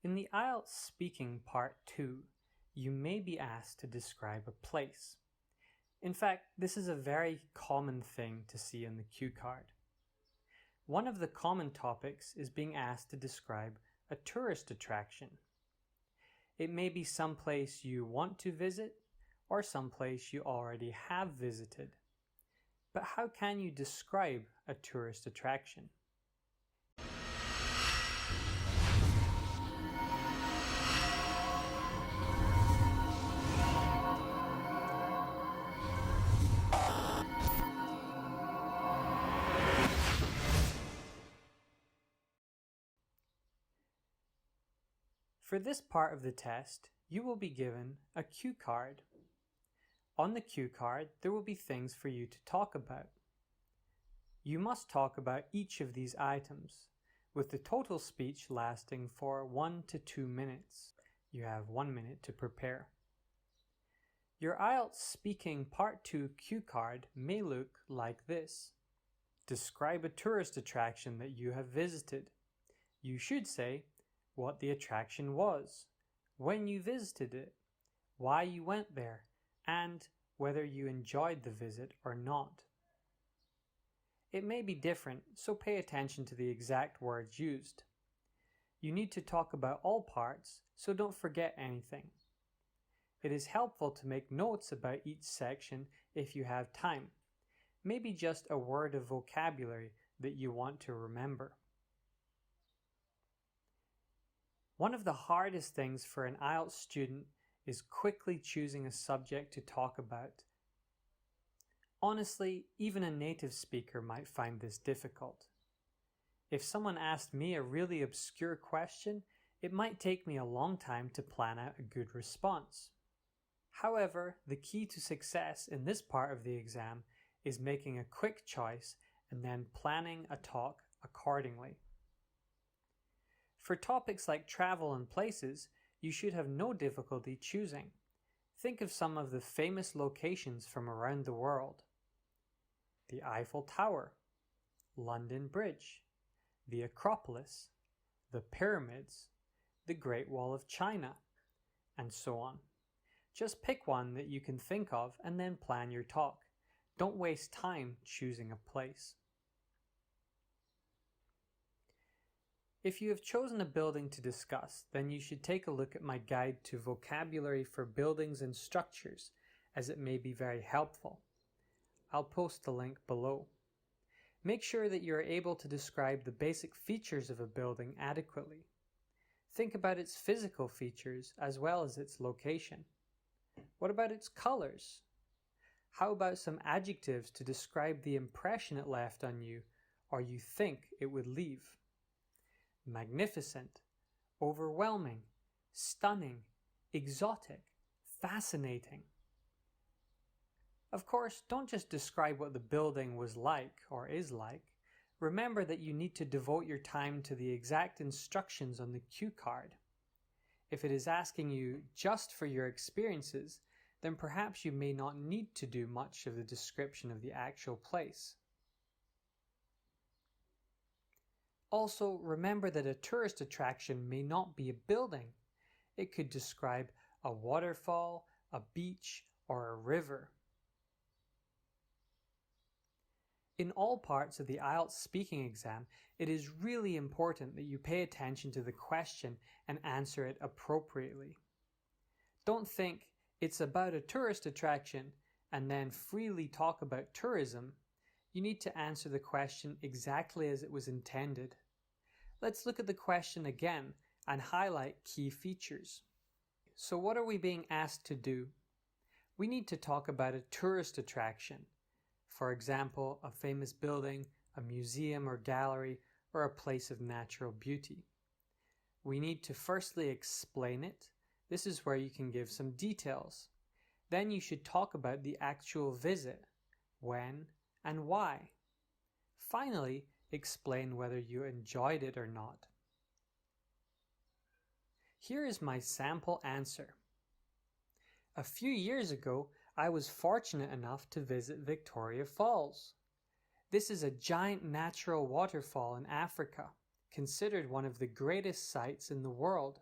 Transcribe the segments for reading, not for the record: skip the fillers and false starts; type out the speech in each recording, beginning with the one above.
In the IELTS Speaking Part 2, you may be asked to describe a place. In fact, this is a very common thing to see on the cue card. One of the common topics is being asked to describe a tourist attraction. It may be some place you want to visit or some place you already have visited. But how can you describe a tourist attraction? For this part of the test, you will be given a cue card. On the cue card, there will be things for you to talk about. You must talk about each of these items, with the total speech lasting for 1 to 2 minutes. You have 1 minute to prepare. Your IELTS Speaking Part 2 cue card may look like this. Describe a tourist attraction that you have visited. You should say what the attraction was, when you visited it, why you went there, and whether you enjoyed the visit or not. It may be different, so pay attention to the exact words used. You need to talk about all parts, so don't forget anything. It is helpful to make notes about each section if you have time, maybe just a word of vocabulary that you want to remember. One of the hardest things for an IELTS student is quickly choosing a subject to talk about. Honestly, even a native speaker might find this difficult. If someone asked me a really obscure question, it might take me a long time to plan out a good response. However, the key to success in this part of the exam is making a quick choice and then planning a talk accordingly. For topics like travel and places, you should have no difficulty choosing. Think of some of the famous locations from around the world. The Eiffel Tower, London Bridge, the Acropolis, the Pyramids, the Great Wall of China, and so on. Just pick one that you can think of and then plan your talk. Don't waste time choosing a place. If you have chosen a building to discuss, then you should take a look at my guide to vocabulary for buildings and structures, as it may be very helpful. I'll post the link below. Make sure that you are able to describe the basic features of a building adequately. Think about its physical features as well as its location. What about its colors? How about some adjectives to describe the impression it left on you or you think it would leave? Magnificent, overwhelming, stunning, exotic, fascinating. Of course, don't just describe what the building was like or is like. Remember that you need to devote your time to the exact instructions on the cue card. If it is asking you just for your experiences, then perhaps you may not need to do much of the description of the actual place. Also, remember that a tourist attraction may not be a building. It could describe a waterfall, a beach, or a river. In all parts of the IELTS speaking exam, it is really important that you pay attention to the question and answer it appropriately. Don't think it's about a tourist attraction and then freely talk about tourism. You need to answer the question exactly as it was intended. Let's look at the question again and highlight key features. So what are we being asked to do? We need to talk about a tourist attraction. For example, a famous building, a museum or gallery, or a place of natural beauty. We need to firstly explain it. This is where you can give some details. Then you should talk about the actual visit, when and why. Finally, explain whether you enjoyed it or not. Here is my sample answer. A few years ago, I was fortunate enough to visit Victoria Falls. This is a giant natural waterfall in Africa, considered one of the greatest sights in the world.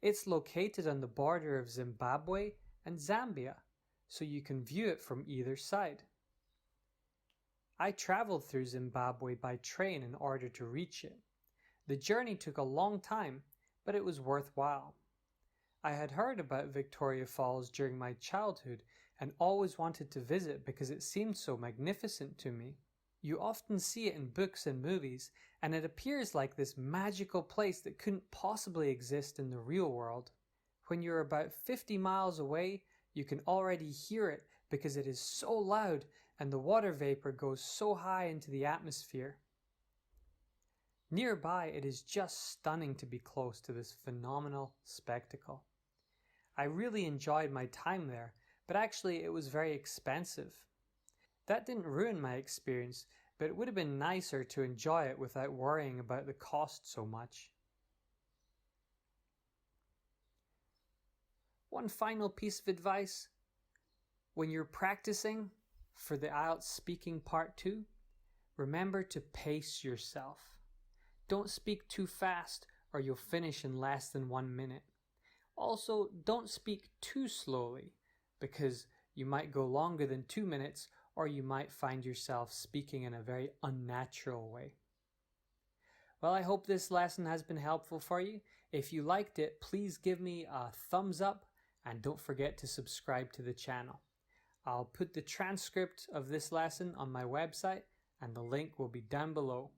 It's located on the border of Zimbabwe and Zambia, so you can view it from either side. I traveled through Zimbabwe by train in order to reach it. The journey took a long time, but it was worthwhile. I had heard about Victoria Falls during my childhood and always wanted to visit because it seemed so magnificent to me. You often see it in books and movies, and it appears like this magical place that couldn't possibly exist in the real world. When you're about 50 miles away, you can already hear it because it is so loud and the water vapor goes so high into the atmosphere. Nearby, it is just stunning to be close to this phenomenal spectacle. I really enjoyed my time there, but actually it was very expensive. That didn't ruin my experience, but it would have been nicer to enjoy it without worrying about the cost so much. One final piece of advice: when you're practicing for the IELTS Speaking Part 2, remember to pace yourself. Don't speak too fast or you'll finish in less than 1 minute. Also, don't speak too slowly because you might go longer than 2 minutes or you might find yourself speaking in a very unnatural way. Well, I hope this lesson has been helpful for you. If you liked it, please give me a thumbs up and don't forget to subscribe to the channel. I'll put the transcript of this lesson on my website and the link will be down below.